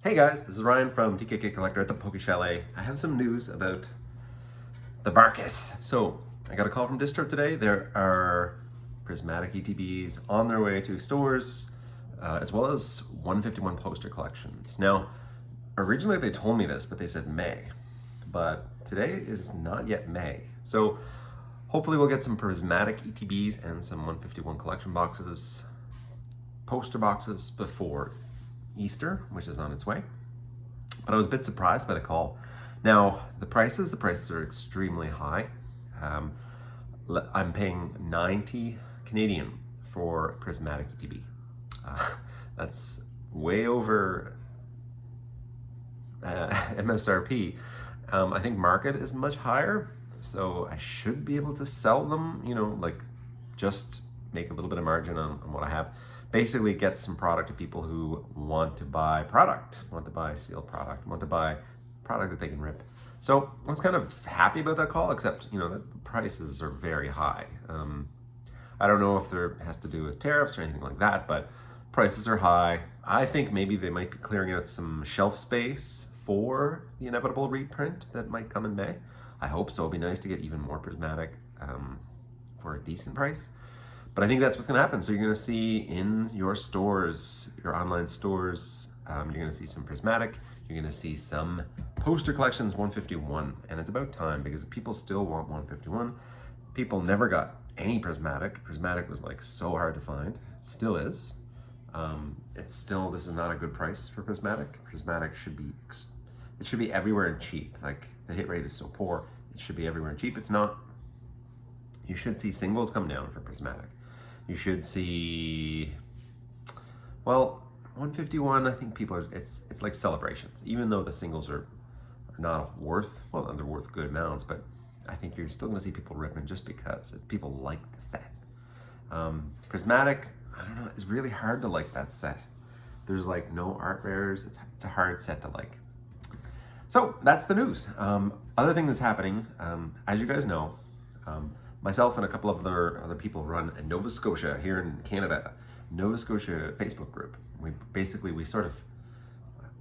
Hey guys, this is Ryan from TKK Collector at the Poke Chalet. I have some news about the Barkus. So I got a call from distro today. There are Prismatic ETBs on their way to stores, as well as 151 poster collections. Now, originally they told me this, but they said May. But today is not yet May. So hopefully we'll get some Prismatic ETBs and some 151 collection boxes, poster boxes before Easter, which is on its way. But I was a bit surprised by the call. Now, the prices are extremely high. I'm paying 90 Canadian for Prismatic ETB. That's way over MSRP. I think market is much higher, so I should be able to sell them, like just make a little bit of margin on what I have. Basically get some product to people who want to buy product, want to buy sealed product, want to buy product that they can rip. So I was kind of happy about that call, except, the prices are very high. I don't know if there has to do with tariffs or anything like that, but prices are high. I think maybe they might be clearing out some shelf space for the inevitable reprint that might come in May. I hope so. It'd be nice to get even more Prismatic for a decent price. But I think that's what's going to happen. So you're going to see in your stores, your online stores, you're going to see some Prismatic. You're going to see some poster collections 151. And it's about time because people still want 151. People never got any Prismatic. Prismatic was like so hard to find. It still is. This is not a good price for Prismatic. Prismatic should be everywhere and cheap. Like the hit rate is so poor. It should be everywhere and cheap. It's not. You should see singles come down for Prismatic. You should see, well, 151, I think people are, it's like celebrations. Even though the singles are not worth, well, they're worth good amounts, but I think you're still gonna see people ripping just because people like the set. Prismatic, I don't know, it's really hard to like that set. There's like no art rares, it's a hard set to like. So that's the news. Other thing that's happening, as you guys know, myself and a couple of other people run a Nova Scotia here in Canada, Nova Scotia Facebook group. We sort of,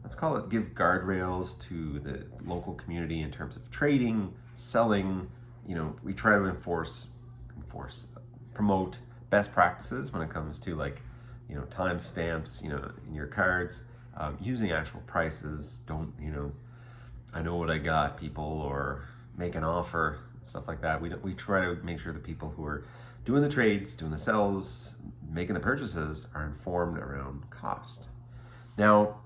let's call it, give guardrails to the local community in terms of trading, selling. We try to promote best practices when it comes to time stamps, in your cards, using actual prices. Don't, I know what I got people, or make an offer, stuff like that. We try to make sure the people who are doing the trades, doing the sells, making the purchases are informed around cost. Now,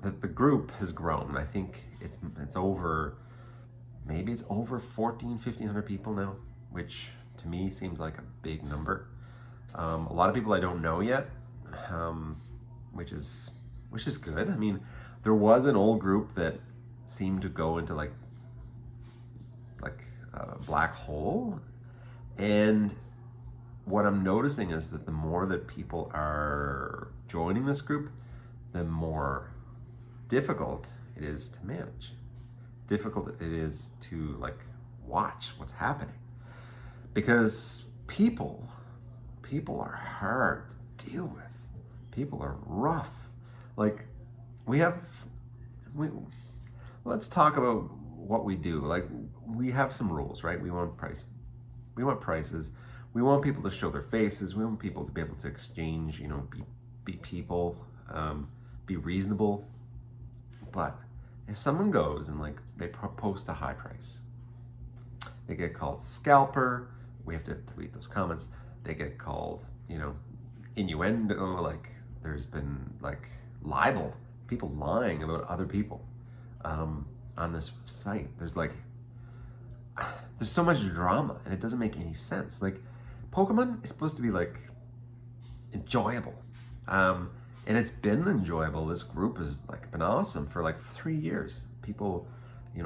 the group has grown. I think it's over, maybe it's over 1,500 people now, which to me seems like a big number. A lot of people I don't know yet, which is good. I mean, there was an old group that seemed to go into like a black hole, and what I'm noticing is that the more that people are joining this group, the more difficult it is to manage, difficult it is to watch what's happening, because people are hard to deal with. People are rough. Let's talk about what we do. We have some rules, right? We want prices. We want people to show their faces. We want people to be able to exchange, be people, be reasonable. But if someone goes and they post a high price, they get called scalper. We have to delete those comments. They get called, innuendo. There's been libel, people lying about other people. On this site, there's so much drama, and it doesn't make any sense. Pokemon is supposed to be enjoyable, and it's been enjoyable. This group has been awesome for 3 years. People,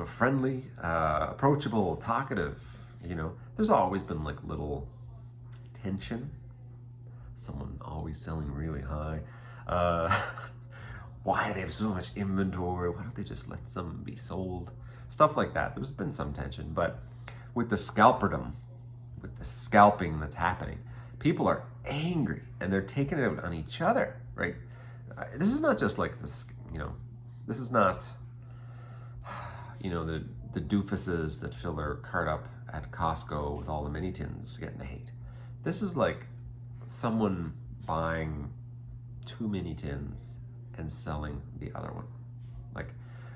friendly, approachable, talkative. There's always been little tension. Someone always selling really high. Why do they have so much inventory? Why don't they just let some be sold? Stuff like that. There's been some tension, but with the scalperdom, with the scalping that's happening, people are angry and they're taking it out on each other, right? This is not just this, This is not, the doofuses that fill their cart up at Costco with all the mini tins getting the hate. This is like someone buying 2 mini tins and selling the other one, like,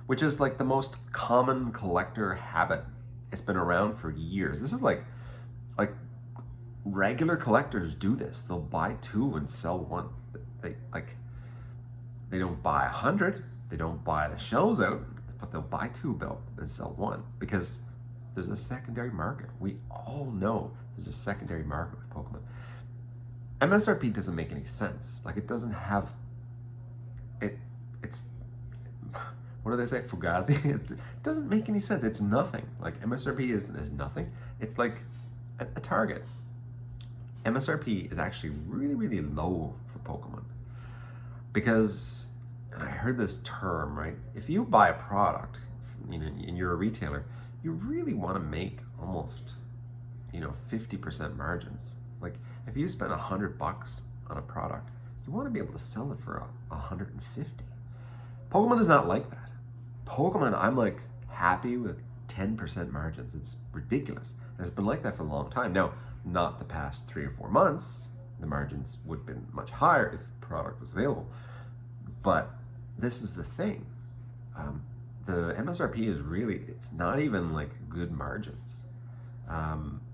which is like the most common collector habit. It's been around for years. This is like regular collectors do this. They'll buy 2 and sell 1. They don't buy 100. They don't buy the shelves out, but they'll buy 2 and sell 1 because there's a secondary market. We all know there's a secondary market with Pokemon. MSRP doesn't make any sense. Like, it doesn't have it. It's, what do they say? Fugazi. It doesn't make any sense. It's nothing. Like, MSRP is nothing. It's like a Target. MSRP is actually really, really low for Pokemon because, and I heard this term, right? If you buy a product, and you're a retailer, you really want to make almost, 50% margins. Like, if you spend $100 on a product, you want to be able to sell it for 150. Pokemon is not like that. Pokemon, I'm like happy with 10% margins. It's ridiculous. And it's been like that for a long time. Now, not the past 3 or 4 months. The margins would have been much higher if the product was available. But this is the thing. The MSRP is really, it's not even like good margins.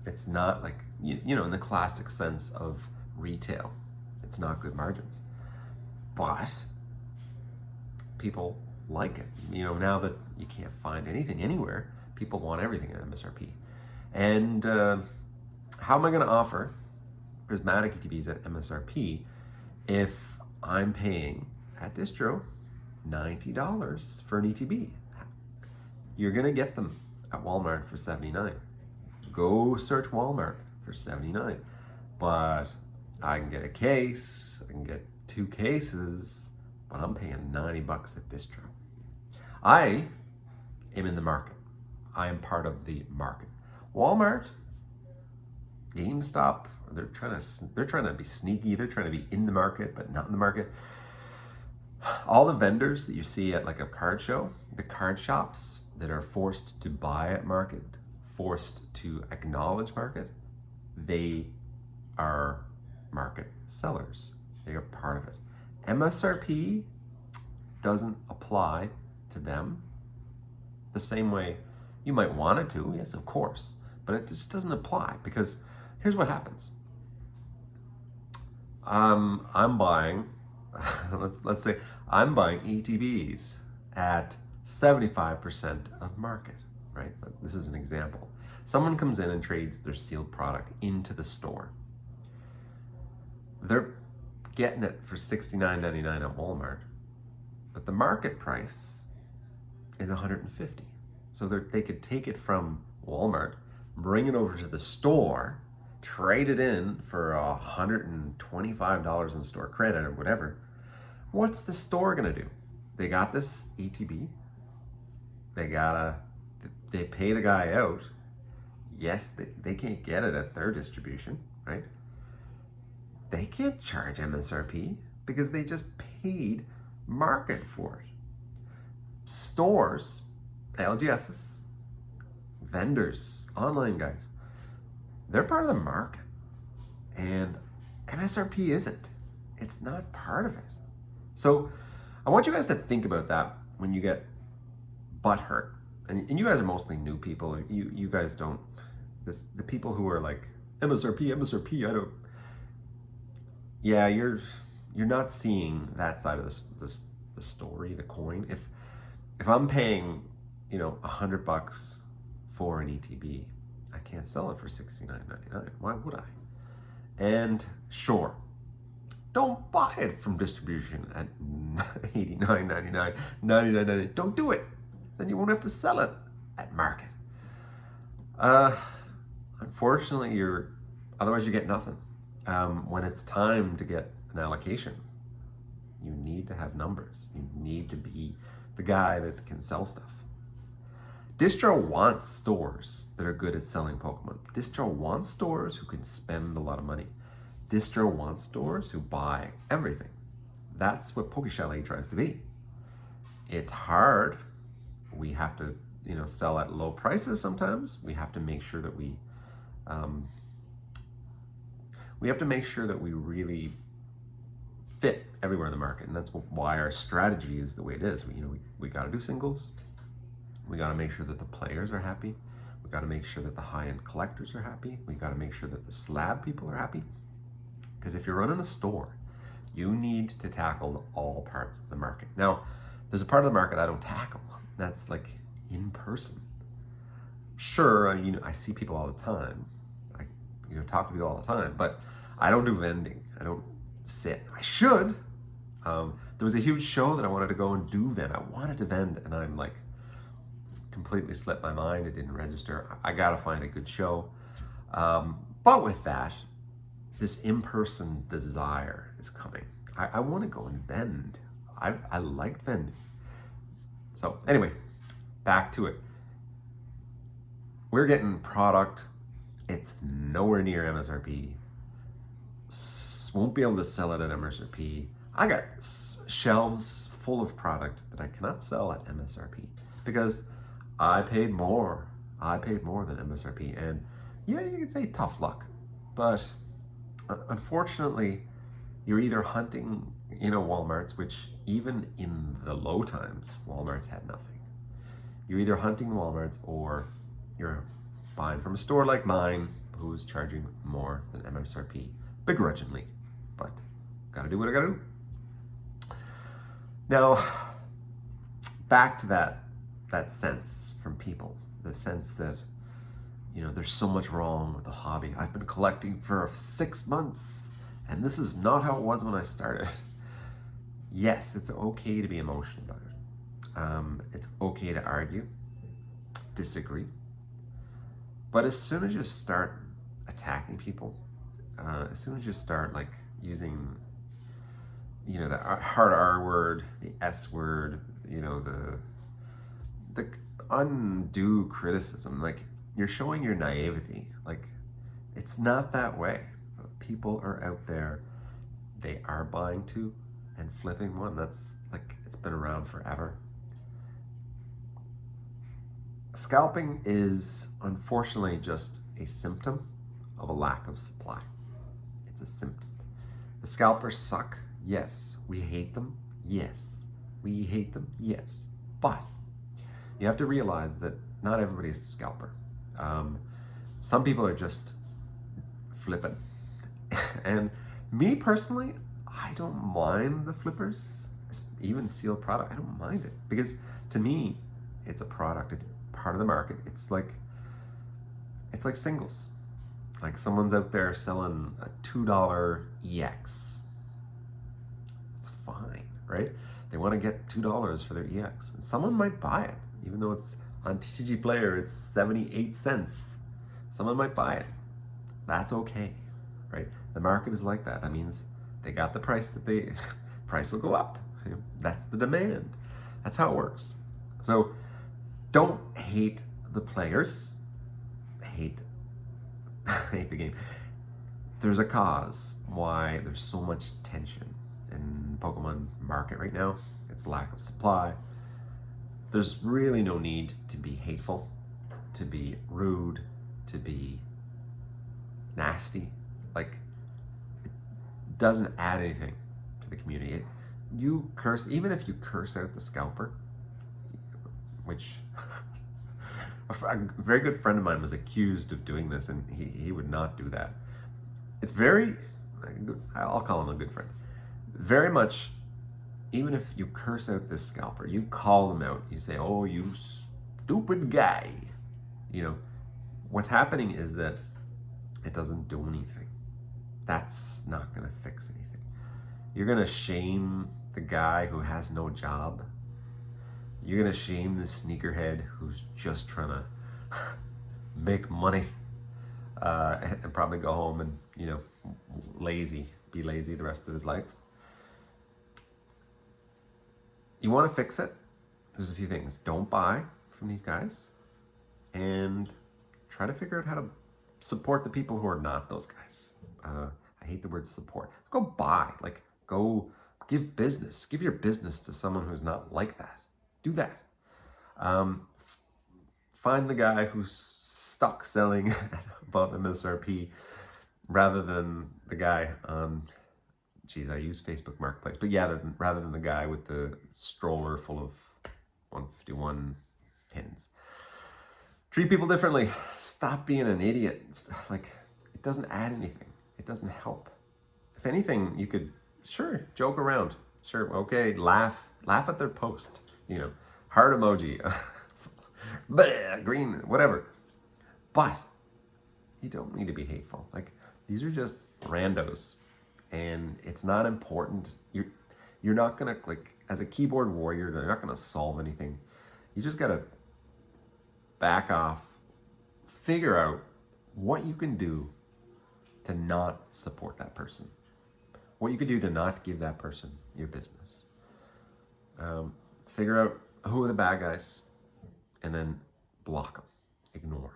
It's not like, in the classic sense of retail, it's not good margins. But people like it. Now that you can't find anything anywhere, people want everything at MSRP. And how am I going to offer Prismatic ETBs at MSRP if I'm paying at distro $90 for an ETB? You're going to get them at Walmart for $79. Go search Walmart for $79. But I can get a case, I can get 2 cases, but I'm paying $90 at distro. I am in the market. I am part of the market. Walmart, GameStop, they're trying to be sneaky. They're trying to be in the market, but not in the market. All the vendors that you see at like a card show, the card shops that are forced to buy at market, forced to acknowledge market, they are market sellers. They are part of it. MSRP doesn't apply to them the same way you might want it to, yes, of course, but it just doesn't apply because here's what happens. I'm buying, let's say I'm buying ETBs at 75% of market, right? This is an example. Someone comes in and trades their sealed product into the store. They're getting it for $69.99 at Walmart, but the market price is $150. So they could take it from Walmart, bring it over to the store, trade it in for $125 in store credit or whatever. What's the store gonna do? They got this ETB. They pay the guy out. Yes, they can't get it at their distribution, right? They can't charge MSRP because they just paid market for it. Stores, LGSs, vendors, online guys, they're part of the market. And MSRP isn't. It's not part of it. So I want you guys to think about that when you get butthurt. And you guys are mostly new people. You guys don't, the people who are like, MSRP, I don't. Yeah, you're not seeing that side of the story, the coin. If I'm paying, $100 for an ETB, I can't sell it for $69.99. Why would I? And sure, don't buy it from distribution at $89.99, $99.99. Don't do it. Then you won't have to sell it at market. Unfortunately, otherwise you get nothing. When it's time to get an allocation, you need to have numbers. You need to be the guy that can sell stuff. Distro wants stores that are good at selling Pokemon. Distro wants stores who can spend a lot of money. Distro wants stores who buy everything. That's what PokeChalet tries to be. It's hard. We have to, sell at low prices sometimes. We have to make sure that um, we have to make sure that we really fit everywhere in the market, and that's why our strategy is the way it is. We got to do singles. We got to make sure that the players are happy. We got to make sure that the high-end collectors are happy. We got to make sure that the slab people are happy. Because if you're running a store, you need to tackle all parts of the market. Now, there's a part of the market I don't tackle. That's like in person. Sure, I see people all the time. I talk to people all the time, but I don't do vending. I don't sit. I should. There was a huge show that I wanted to go and do vend. I wanted to vend, and I'm like, completely slipped my mind. It didn't register. I got to find a good show. But with that, this in-person desire is coming. I want to go and vend. I like vending. So anyway, back to it. We're getting product. It's nowhere near MSRP. Won't be able to sell it at MSRP. I got shelves full of product that I cannot sell at MSRP because I paid more. I paid more than MSRP. And yeah, you could say tough luck, but unfortunately, you're either hunting, Walmarts, which even in the low times, Walmarts had nothing. You're either hunting Walmarts or you're buying from a store like mine who's charging more than MSRP, begrudgingly, but gotta do what I gotta do. Now, back to that sense from people, the sense that, there's so much wrong with the hobby. I've been collecting for 6 months, and this is not how it was when I started. Yes, it's okay to be emotional about it. It's okay to argue, disagree. But as soon as you start attacking people, as soon as you start like using, the hard R word, the S word, the undue criticism, like you're showing your naivety. Like it's not that way. People are out there, they are buying two and flipping one. That's like, it's been around forever. Scalping is unfortunately just a symptom of a lack of supply. It's a symptom. The scalpers suck. Yes. We hate them. Yes. We hate them. Yes. But you have to realize that not everybody's a scalper. Some people are just flipping. And me personally, I don't mind the flippers, even sealed product. I don't mind it because to me, it's a product. It's part of the market. It's like singles. Like someone's out there selling a $2 EX. It's fine, right? They want to get $2 for their EX, and someone might buy it, even though it's on TCG Player. It's 78 cents. Someone might buy it. That's okay, right? The market is like that. That means they got the price that price will go up. That's the demand. That's how it works. So don't hate the players. Hate the game. There's a cause why there's so much tension in the Pokemon market right now. It's lack of supply. There's really no need to be hateful, to be rude, to be nasty. Like, it doesn't add anything to the community. You curse, even if you curse out the scalper, which a very good friend of mine was accused of doing this, and he would not do that. It's very, I'll call him a good friend. Very much, even if you curse out this scalper, you call them out. You say, "Oh, you stupid guy." What's happening is that it doesn't do anything. That's not going to fix anything. You're going to shame the guy who has no job. You're going to shame the sneakerhead who's just trying to make money and probably go home and, be lazy the rest of his life. You want to fix it? There's a few things. Don't buy from these guys, and try to figure out how to support the people who are not those guys. I hate the word support. Go buy, go give business. Give your business to someone who's not like that. Do that. Find the guy who's stuck selling above MSRP rather than the guy on, geez, I use Facebook Marketplace, but yeah, rather than the guy with the stroller full of 151 pins. Treat people differently. Stop being an idiot. Like, it doesn't add anything. It doesn't help. If anything, you could, sure, joke around. Sure, okay, laugh at their post. You know, heart emoji, bleh, green, whatever. But you don't need to be hateful. Like, these are just randos, and it's not important. You're not gonna, like, as a keyboard warrior, you're not gonna solve anything. You just gotta back off, figure out what you can do to not support that person, what you can do to not give that person your business. Figure out who are the bad guys, and then block them, ignore them.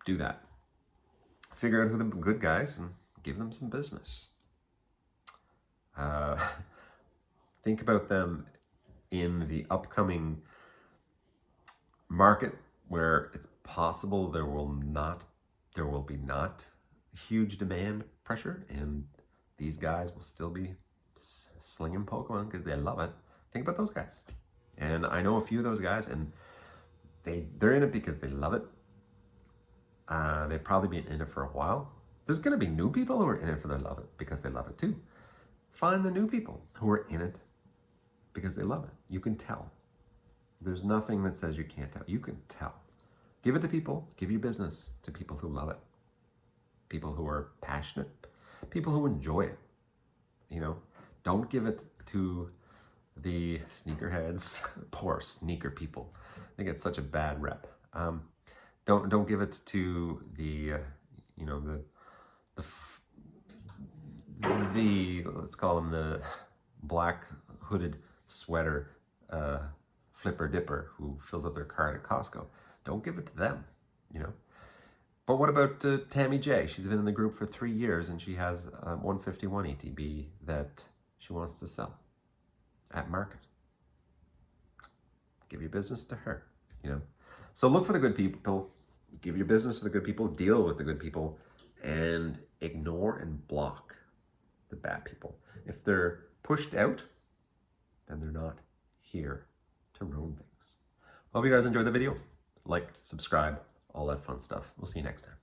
Do that. Figure out who the good guys and give them some business. Think about them in the upcoming market where it's possible there will be not huge demand pressure, and these guys will still be slinging Pokemon because they love it. Think about those guys. And I know a few of those guys, and they're in it because they love it. They've probably been in it for a while. There's going to be new people who are in it for their love it because they love it too. Find the new people who are in it because they love it. You can tell. There's nothing that says you can't tell. You can tell. Give it to people. Give your business to people who love it. People who are passionate. People who enjoy it. You know, don't give it to the sneakerheads. Poor sneaker people. They get such a bad rep. Don't give it to the let's call them the black hooded sweater flipper dipper who fills up their cart at Costco. Don't give it to them, you know. But what about Tammy J? She's been in the group for 3 years and she has a 151 ATB that she wants to sell at market. Give your business to her, you know. So look for the good people, give your business to the good people, deal with the good people, and ignore and block the bad people. If they're pushed out, then they're not here to ruin things. Hope you guys enjoyed the video. Like, subscribe, all that fun stuff. We'll see you next time.